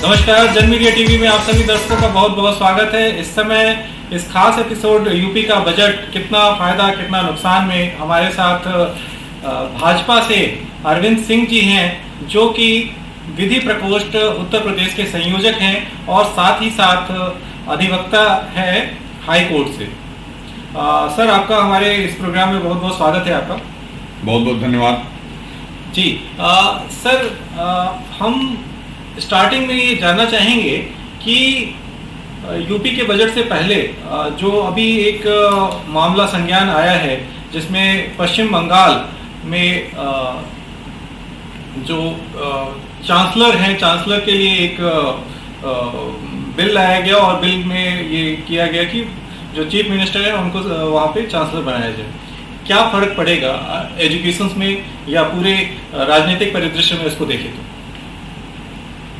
नमस्कार, जन media TV में आप सभी दर्शकों का बहुत बहुत स्वागत है। इस समय इस खास एपिसोड यूपी का बजट कितना फायदा कितना नुकसान में हमारे साथ भाजपा से अरविंद सिंह जी हैं, जो कि विधि प्रकोष्ठ उत्तर प्रदेश के संयोजक हैं और साथ ही साथ अधिवक्ता है हाई कोर्ट से। सर, आपका हमारे इस प्रोग्राम में बहुत बहुत स्वागत है। आपका बहुत बहुत धन्यवाद जी। सर, हम स्टार्टिंग में ये जानना चाहेंगे कि यूपी के बजट से पहले जो अभी एक मामला संज्ञान आया है, जिसमें पश्चिम बंगाल में जो चांसलर हैं, चांसलर के लिए एक बिल लाया गया और बिल में ये किया गया कि जो चीफ मिनिस्टर है उनको वहाँ पे चांसलर बनाया जाए। क्या फर्क पड़ेगा एजुकेशन में या पूरे राजनीतिक परिदृश्य में इसको देखें तो?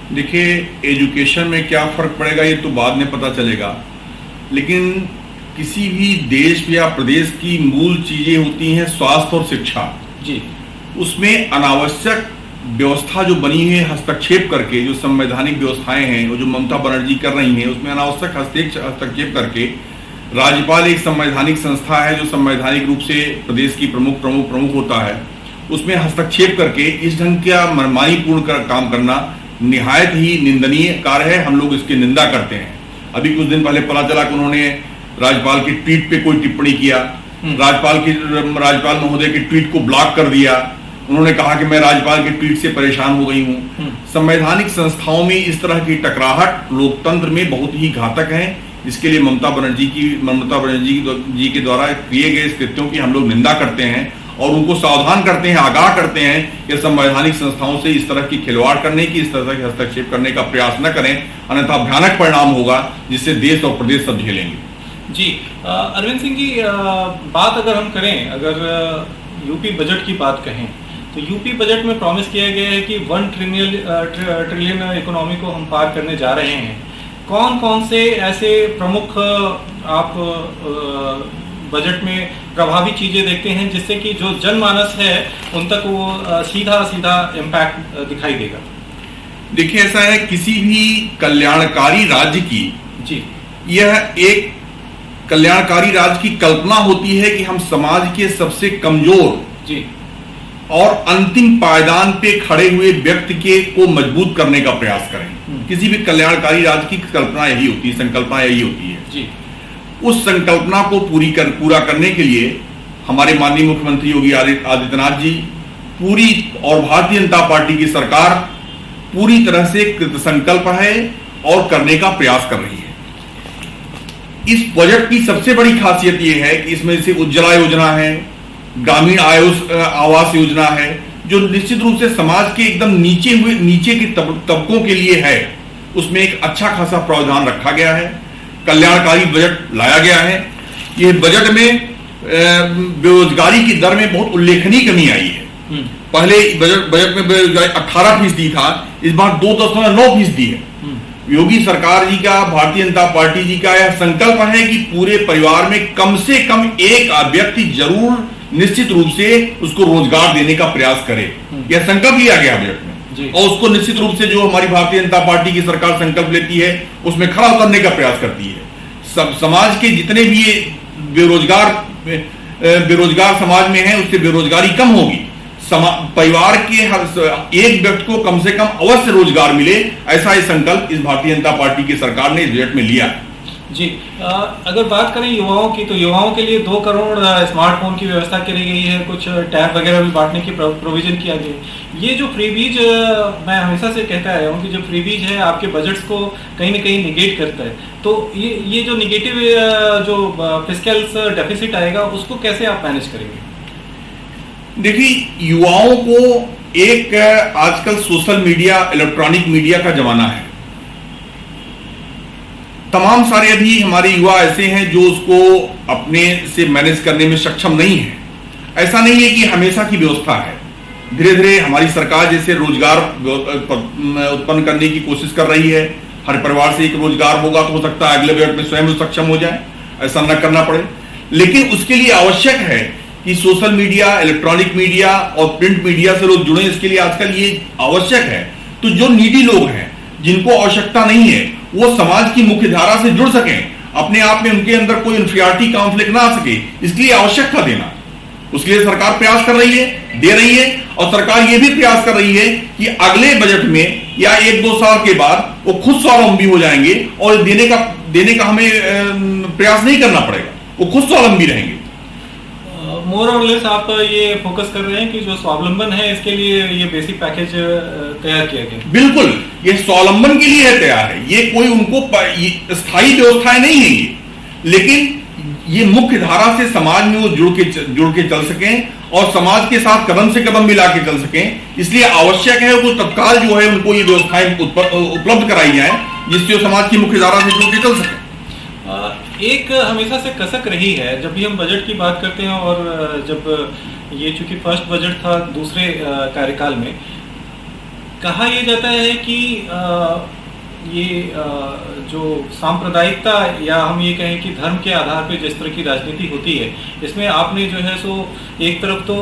देखिए, एजुकेशन में क्या फर्क पड़ेगा ये तो बाद में पता चलेगा, लेकिन किसी भी देश या प्रदेश की मूल चीजें होती हैं स्वास्थ्य और शिक्षा जी। उसमें अनावश्यक व्यवस्था जो बनी है हस्तक्षेप करके, जो संवैधानिक व्यवस्थाएं हैं वो जो ममता बनर्जी कर रही हैं, उसमें अनावश्यक हस्तक्षेप करके राज्यपाल एक संवैधानिक संस्था है जो संवैधानिक रूप से प्रदेश की प्रमुख होता है, उसमें हस्तक्षेप करके इस ढंग का मनमानीपूर्ण काम करना निहायत ही निंदनीय कार्य है। हम लोग इसकी निंदा करते हैं। अभी कुछ दिन पहले पता चला कि उन्होंने राज्यपाल की ट्वीट पे कोई टिप्पणी किया, राज्यपाल महोदय की ट्वीट को ब्लॉक कर दिया। उन्होंने कहा कि मैं राज्यपाल की ट्वीट से परेशान हो गई हूँ। संवैधानिक संस्थाओं में इस तरह की टकराहट लोकतंत्र में बहुत ही घातक है, जिसके लिए ममता बनर्जी जी के द्वारा किए गए इस कृत्यों की हम लोग निंदा करते हैं और उनको सावधान करते हैं, आगाह करते हैं कि संवैधानिक संस्थाओं से इस तरह की खिलवाड़ करने की, इस तरह के हस्तक्षेप करने का प्रयास न करें, अन्यथा भयानक परिणाम होगा जिससे देश और प्रदेश सब झेलेंगे। जी। अरविंद सिंह जी, बात अगर हम करें, अगर यूपी बजट की बात कहें तो यूपी बजट में प्रॉमिस किया गया है कि 1 ट्रिलियन इकोनॉमी को हम पार करने जा रहे हैं। कौन कौन से ऐसे प्रमुख आप बजट में प्रभावी चीजें देखते हैं जिससे कि जो जनमानस है उन तक वो सीधा इम्पैक्ट दिखाई देगा? देखिए, ऐसा है, किसी भी कल्याणकारी राज्य की जी यह एक कल्याणकारी राज्य की कल्पना होती है कि हम समाज के सबसे कमजोर जी और अंतिम पायदान पे खड़े हुए व्यक्ति को मजबूत करने का प्रयास करें। किसी भी कल्याणकारी राज्य की कल्पना यही होती है, संकल्पना यही होती है जी। उस संकल्पना को पूरा करने के लिए हमारे माननीय मुख्यमंत्री योगी आदित्यनाथ जी पूरी और भारतीय जनता पार्टी की सरकार पूरी तरह से कृतसंकल्प है और करने का प्रयास कर रही है। इस बजट की सबसे बड़ी खासियत यह है कि इसमें से उज्ज्वला योजना है, ग्रामीण आवास योजना है, जो निश्चित रूप से समाज के एकदम नीचे के तबकों के लिए है। उसमें एक अच्छा खासा प्रावधान रखा गया है, कल्याणकारी बजट लाया गया है। यह बजट में बेरोजगारी की दर में बहुत उल्लेखनीय कमी आई है। पहले बजट में बेरोजगारी 18% था, इस बार 2.9% है। योगी सरकार जी का, भारतीय जनता पार्टी जी का यह संकल्प है कि पूरे परिवार में कम से कम एक व्यक्ति जरूर निश्चित रूप से उसको रोजगार देने का प्रयास करे। यह संकल्प लिया गया बजट में और उसको निश्चित रूप से जो हमारी भारतीय जनता पार्टी की सरकार संकल्प लेती है उसमें खड़ा उतरने का प्रयास करती है। सब समाज के जितने भी बेरोजगार समाज में हैं उससे बेरोजगारी कम होगी। परिवार के हर एक व्यक्ति को कम से कम अवश्य रोजगार मिले, ऐसा ही संकल्प इस भारतीय जनता पार्टी की सरकार ने इस बजट में लिया है। जी। अगर बात करें युवाओं की, तो युवाओं के लिए 2 करोड़ स्मार्टफोन की व्यवस्था करी गई है, कुछ टैब वगैरह भी बांटने की प्रोविजन किया गया। ये जो फ्रीबीज, मैं हमेशा से कहता आया हूँ कि जो फ्रीबीज है आपके बजट्स को कहीं ना कहीं निगेट करता है। तो ये जो निगेटिव जो फिस्कल डेफिसिट आएगा उसको कैसे आप मैनेज करेंगे? देखिए, युवाओं को एक आजकल सोशल मीडिया, इलेक्ट्रॉनिक मीडिया का जमाना है। तमाम सारे अभी हमारे युवा ऐसे हैं जो उसको अपने से मैनेज करने में सक्षम नहीं है। ऐसा नहीं है कि हमेशा की व्यवस्था है। धीरे धीरे हमारी सरकार जैसे रोजगार उत्पन्न करने की कोशिश कर रही है। हर परिवार से एक रोजगार होगा तो हो सकता है अगले बजट में स्वयं सक्षम हो जाए, ऐसा न करना पड़े। लेकिन उसके लिए आवश्यक है कि सोशल मीडिया, इलेक्ट्रॉनिक मीडिया और प्रिंट मीडिया से लोग जुड़े। इसके लिए आजकल ये आवश्यक है। तो जो नीडी लोग हैं, जिनको आवश्यकता नहीं है वो समाज की मुख्य धारा से जुड़ सकें, अपने आप में उनके अंदर कोई इंफीरियरिटी कॉन्फ्लिक्ट ना आ सके, इसलिए आवश्यक था देना। उसके लिए सरकार प्रयास कर रही है, दे रही है, और सरकार यह भी प्रयास कर रही है कि अगले बजट में या 1-2 साल के बाद वो खुद स्वावलंबी हो जाएंगे और देने का हमें प्रयास नहीं करना पड़ेगा, वो खुद स्वावलंबी रहेंगे। मोर और लेस आप ये फोकस कर रहे हैं कि जो स्वावलंबन है इसके लिए ये बेसिक पैकेज तैयार किया गया। बिल्कुल, ये स्वावलंबन के लिए तैयार है, ये कोई उनको स्थायी व्यवस्थाएं नहीं है ये, लेकिन ये मुख्य धारा से समाज में वो जुड़ के चल सकें और समाज के साथ कदम से कदम मिला के चल सकें, इसलिए आवश्यक है वो तत्काल जो है उनको ये व्यवस्थाएं उपलब्ध कराई जाए जिससे समाज की मुख्य धारा से जुड़ के चल सके। एक हमेशा से कसक रही है जब भी हम बजट की बात करते हैं, और जब ये चूंकि फर्स्ट बजट था दूसरे कार्यकाल में, कहा यह जाता है कि ये जो सांप्रदायिकता या हम ये कहें कि धर्म के आधार पे जिस तरह की राजनीति होती है, इसमें आपने जो है सो एक तरफ तो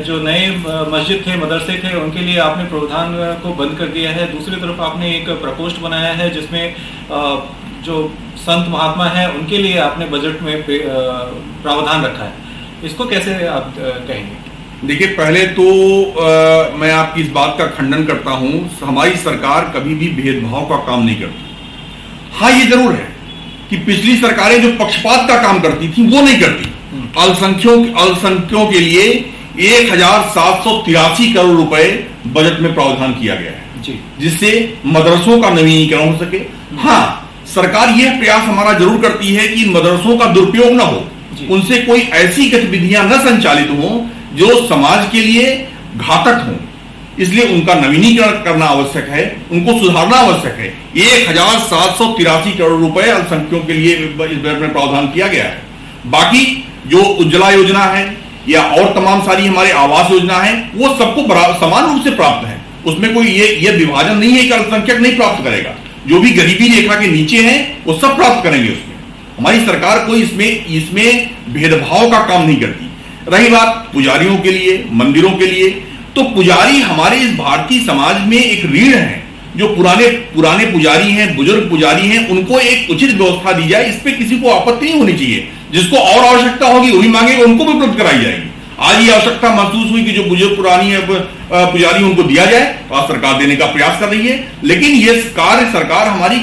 जो नए मस्जिद थे, मदरसे थे, उनके लिए आपने प्रावधान को बंद कर दिया है, दूसरी तरफ आपने एक प्रकोष्ठ बनाया है जिसमें जो संत महात्मा है उनके लिए आपने बजट में प्रावधान रखा है। इसको कैसे आप कहेंगे? देखिए, पहले तो मैं आपकी इस बात का खंडन करता हूं, हमारी सरकार कभी भी भेदभाव का काम नहीं करती। हाँ, ये जरूर है कि पिछली सरकारें जो पक्षपात का काम करती थी वो नहीं करती। अल्पसंख्यकों के लिए 1783 करोड़ रुपए बजट में प्रावधान किया गया है जिससे मदरसों का नवीनीकरण हो सके। हाँ, सरकार यह प्रयास हमारा जरूर करती है कि मदरसों का दुरुपयोग न हो, उनसे कोई ऐसी गतिविधियां न संचालित हो जो समाज के लिए घातक हो, इसलिए उनका नवीनीकरण करना आवश्यक है, उनको सुधारना आवश्यक है। 1783 करोड़ रुपए अल्पसंख्यकों के लिए इस बजट में प्रावधान किया गया है। बाकी जो उज्ज्वला योजना है या और तमाम सारी हमारे आवास योजना है, वो सबको समान रूप से प्राप्त है, उसमें कोई ये विभाजन नहीं है कि अल्पसंख्यक नहीं प्राप्त करेगा। जो भी गरीबी रेखा के नीचे हैं वो सब प्राप्त करेंगे। उसमें हमारी सरकार कोई इसमें भेदभाव का काम नहीं करती। रही बात पुजारियों के लिए, मंदिरों के लिए, तो पुजारी हमारे इस भारतीय समाज में एक रीढ़ है। जो पुराने पुजारी हैं, बुजुर्ग पुजारी हैं, उनको एक उचित व्यवस्था दी जाए, इस पे किसी को आपत्ति नहीं होनी चाहिए। जिसको और आवश्यकता होगी वही मांगेगा, उनको भी उपलब्ध कराई जाएगी। आज ये आवश्यकता महसूस हुई कि जो बुजुर्ग पुरानी पुजारी उनको दिया जाए, तो आज सरकार देने का प्रयास कर रही है। लेकिन ये कार्य सरकार हमारी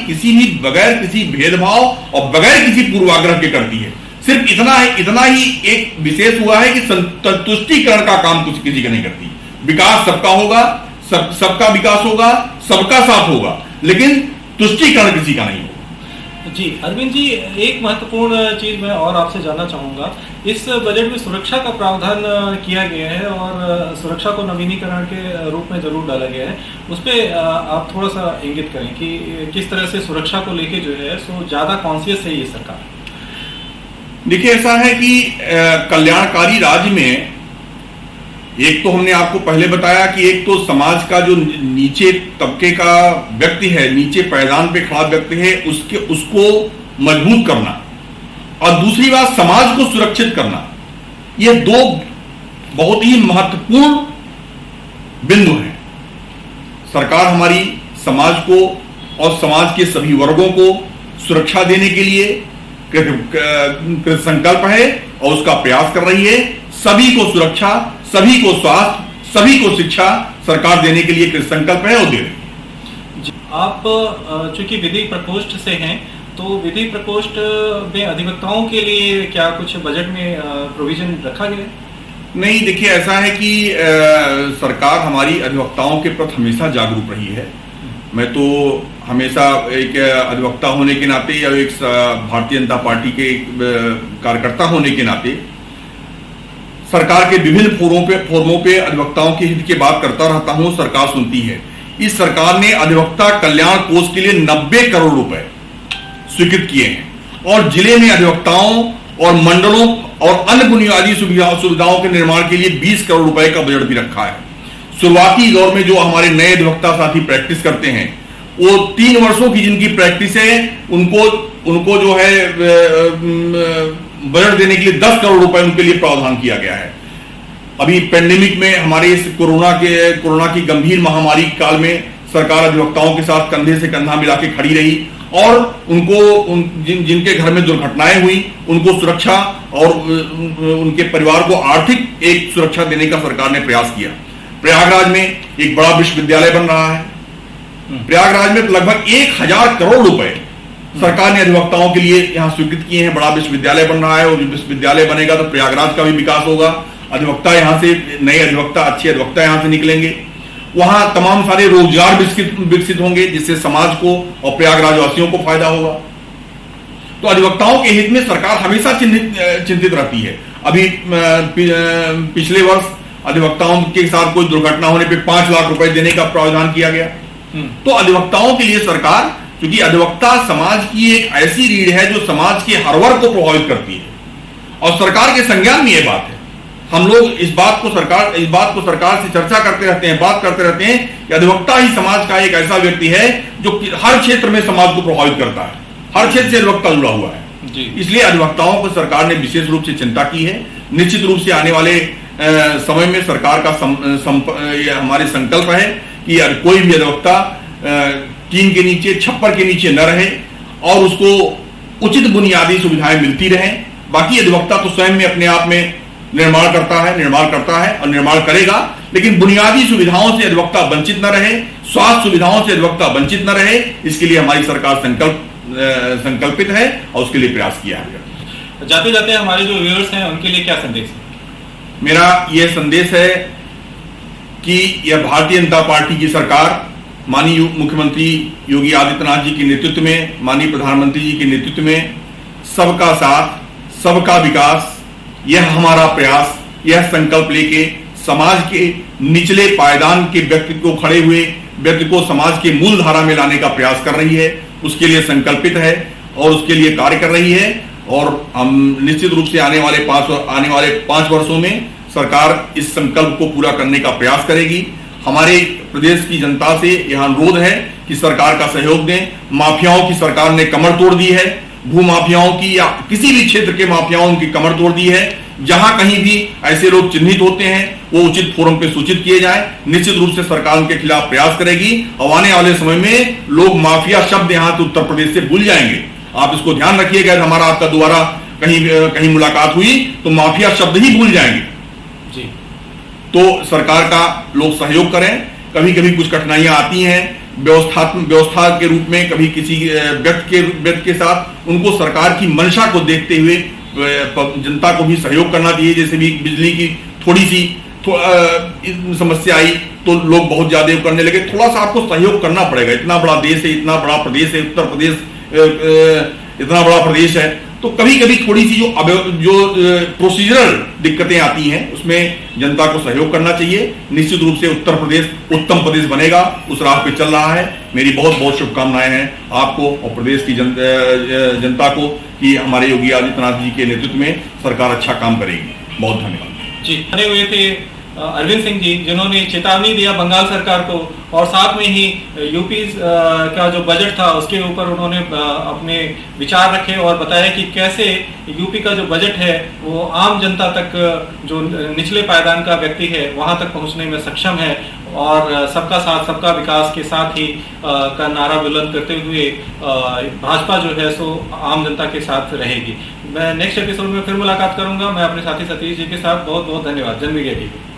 बगैर किसी भेदभाव और बगैर किसी पूर्वाग्रह के करती है। सिर्फ इतना ही एक विशेष हुआ है कि संतुष्टिकरण का काम किसी का नहीं करती। विकास सबका होगा, सबका विकास होगा, सबका साथ होगा, लेकिन तुष्टिकरण किसी का नहीं होगा। जी अरविंद जी, एक महत्वपूर्ण चीज मैं और आपसे जानना चाहूंगा, इस बजट में सुरक्षा का प्रावधान किया गया है और सुरक्षा को नवीनीकरण के रूप में जरूर डाला गया है। उस पर आप थोड़ा सा इंगित करें कि किस तरह से सुरक्षा को लेके जो है सो ज्यादा कॉन्शियस है ये सरकार। देखिए, ऐसा है कि कल्याणकारी राज्य में एक तो हमने आपको पहले बताया कि एक तो समाज का जो नीचे तबके का व्यक्ति है, नीचे पैदान पे खड़ा व्यक्ति है, उसको मजबूत करना, और दूसरी बात समाज को सुरक्षित करना। ये दो बहुत ही महत्वपूर्ण बिंदु हैं। सरकार हमारी समाज को और समाज के सभी वर्गों को सुरक्षा देने के लिए कृत संकल्प है और उसका प्रयास कर रही है। सभी को सुरक्षा, सभी को स्वास्थ्य, सभी को शिक्षा सरकार देने के लिए कृत संकल्प है और दे रही है। आप चूंकि विधि प्रकोष्ठ से हैं, तो विधि प्रकोष्ठ में अधिवक्ताओं के लिए क्या कुछ बजट में प्रोविजन रखा गया है? नहीं, देखिए, ऐसा है कि सरकार हमारी अधिवक्ताओं के प्रति हमेशा जागरूक रही है। मैं तो हमेशा एक अधिवक्ता होने के नाते या एक भारतीय जनता पार्टी के कार्यकर्ता होने के नाते सरकार के विभिन्न फोरमों पे अधिवक्ताओं के हित की बात करता रहता हूं। सरकार सुनती है। इस सरकार ने अधिवक्ता कल्याण कोष के लिए 90 करोड़ रुपए स्वीकृत किए हैं और जिले में अधिवक्ताओं और मंडलों और अन्य बुनियादी सुविधाओं के निर्माण के लिए 20 करोड़ रुपए का बजट भी रखा है। शुरुआती दौर में जो हमारे नए अधिवक्ता साथी प्रैक्टिस करते हैं, वो 3 वर्षों की जिनकी प्रैक्टिस है, उनको जो है बजट देने के लिए 10 करोड़ रुपए उनके लिए प्रावधान किया गया है। अभी पेंडेमिक में हमारे इस कोरोना की गंभीर महामारी काल में सरकार अधिवक्ताओं के साथ कंधे से कंधा मिला के खड़ी रही और उनको जिनके घर में दुर्घटनाएं हुई उनको सुरक्षा और उनके परिवार को आर्थिक एक सुरक्षा देने का सरकार ने प्रयास किया। प्रयागराज में एक बड़ा विश्वविद्यालय बन रहा है। प्रयागराज में लगभग 1000 करोड़ रुपए सरकार ने अधिवक्ताओं के लिए यहां स्वीकृत किए हैं। बड़ा विश्वविद्यालय बन रहा है और विश्वविद्यालय बनेगा तो प्रयागराज का भी विकास होगा। अधिवक्ता यहां से नए अधिवक्ता, अच्छे अधिवक्ता यहां से निकलेंगे। वहां तमाम सारे रोजगार विकसित होंगे जिससे समाज को और प्रयागराज वासियों को फायदा होगा। तो अधिवक्ताओं के हित में सरकार हमेशा चिंतित रहती है। अभी पिछले वर्ष अधिवक्ताओं के साथ कोई दुर्घटना होने पे 5 लाख रुपए देने का प्रावधान किया गया। तो अधिवक्ताओं के लिए सरकार, क्योंकि अधिवक्ता समाज की एक ऐसी रीढ़ है जो समाज के हर वर्ग को प्रभावित करती है और सरकार के संज्ञान में यह बात है। हम लोग इस बात को सरकार से चर्चा करते रहते हैं, बात करते रहते हैं कि अधिवक्ता ही समाज का एक ऐसा व्यक्ति है जो हर क्षेत्र में समाज को प्रभावित करता है। हर क्षेत्र से अधिवक्ता जुड़ा हुआ है। इसलिए अधिवक्ताओं को सरकार ने विशेष रूप से चिंता की है। निश्चित रूप से आने वाले समय में सरकार का हमारे संकल्प है कि कोई भी अधिवक्ता टीन के नीचे, छप्पर के नीचे न रहे और उसको उचित बुनियादी सुविधाएं मिलती रहें। बाकी अधिवक्ता तो स्वयं में अपने आप में निर्माण करता है और निर्माण करेगा, लेकिन बुनियादी सुविधाओं से अधिवक्ता वंचित न रहे, स्वास्थ्य सुविधाओं से अधिवक्ता वंचित न रहे, इसके लिए हमारी सरकार संकल्पित है और उसके लिए प्रयास किया है। जाते जाते हमारे जो व्यूअर्स हैं उनके लिए क्या संदेश है? मेरा यह संदेश है कि यह भारतीय जनता पार्टी की सरकार माननीय मुख्यमंत्री योगी आदित्यनाथ जी के नेतृत्व में, माननीय प्रधानमंत्री जी के नेतृत्व में सबका साथ, सबका विकास, यह हमारा प्रयास, यह संकल्प लेके समाज के निचले पायदान के व्यक्ति को, खड़े हुए व्यक्ति को समाज के मूल धारा में लाने का प्रयास कर रही है। उसके लिए संकल्पित है और उसके लिए कार्य कर रही है और हम निश्चित रूप से आने वाले 5 वर्षों में सरकार इस संकल्प को पूरा करने का प्रयास करेगी। हमारे प्रदेश की जनता से यह अनुरोध है कि सरकार का सहयोग दें। माफियाओं की सरकार ने कमर तोड़ दी है, भू माफियाओं की या किसी भी क्षेत्र के माफियाओं की कमर तोड़ दी है। जहां कहीं भी ऐसे लोग चिन्हित होते हैं वो उचित फोरम पे सूचित किए जाएं। निश्चित रूप से सरकार उनके खिलाफ प्रयास करेगी और आने वाले समय में लोग माफिया शब्द यहां से उत्तर प्रदेश से भूल जाएंगे। आप इसको ध्यान रखिएगा। हमारा आपका दोबारा कहीं मुलाकात हुई तो माफिया शब्द ही भूल जाएंगे जी। तो सरकार का लोग सहयोग करें। कभी कभी कुछ कठिनाइयां आती हैं व्यवस्था के रूप में, कभी किसी व्यक्ति के साथ, उनको सरकार की मंशा को देखते हुए जनता को भी सहयोग करना चाहिए। जैसे भी बिजली की थोड़ी सी समस्या आई तो लोग बहुत ज्यादा करने लगे। थोड़ा सा आपको सहयोग करना पड़ेगा। इतना बड़ा देश है, इतना बड़ा प्रदेश है, उत्तर प्रदेश इतना बड़ा प्रदेश है, तो कभी कभी थोड़ी सी जो प्रोसीजरल दिक्कतें आती हैं उसमें जनता को सहयोग करना चाहिए। निश्चित रूप से उत्तर प्रदेश उत्तम प्रदेश बनेगा, उस राह पे चल रहा है। मेरी बहुत बहुत शुभकामनाएं हैं आपको और प्रदेश की जनता को कि हमारे योगी आदित्यनाथ जी के नेतृत्व में सरकार अच्छा काम करेगी। बहुत धन्यवाद जी। बने हुए थे अरविंद सिंह जी, जिन्होंने चेतावनी दिया बंगाल सरकार को और साथ में ही यूपी का जो बजट था उसके ऊपर उन्होंने अपने विचार रखे और बताया कि कैसे यूपी का जो बजट है वो आम जनता तक, जो निचले पायदान का व्यक्ति है वहां तक पहुंचने में सक्षम है और सबका साथ सबका विकास के साथ ही का नारा बुलंद करते हुए भाजपा जो है सो आम जनता के साथ रहेगी। मैं नेक्स्ट एपिसोड में फिर मुलाकात करूंगा। मैं अपने साथी सतीश जी के साथ। बहुत बहुत धन्यवाद। जन मीडिया टीवी।